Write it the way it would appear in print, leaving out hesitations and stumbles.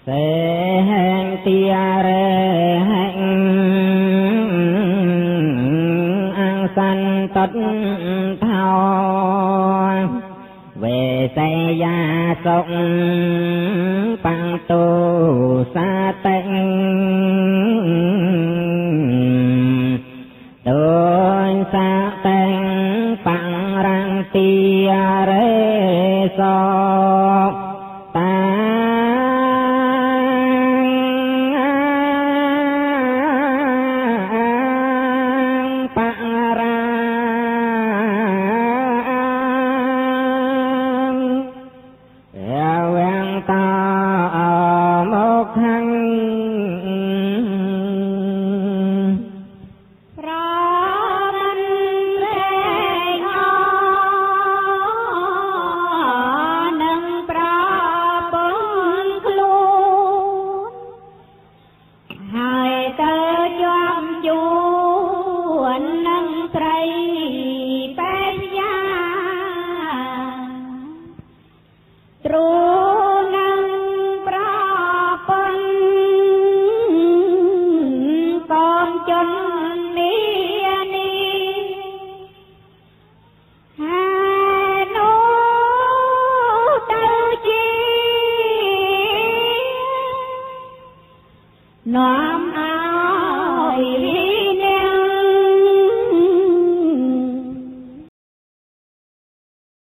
sẽ hẹn tia rê hẹn ăn xanh tất thao về xây gia sống bằng tu sa tịnh tôi sa tịnh bằng răng tia rê so ta noam ai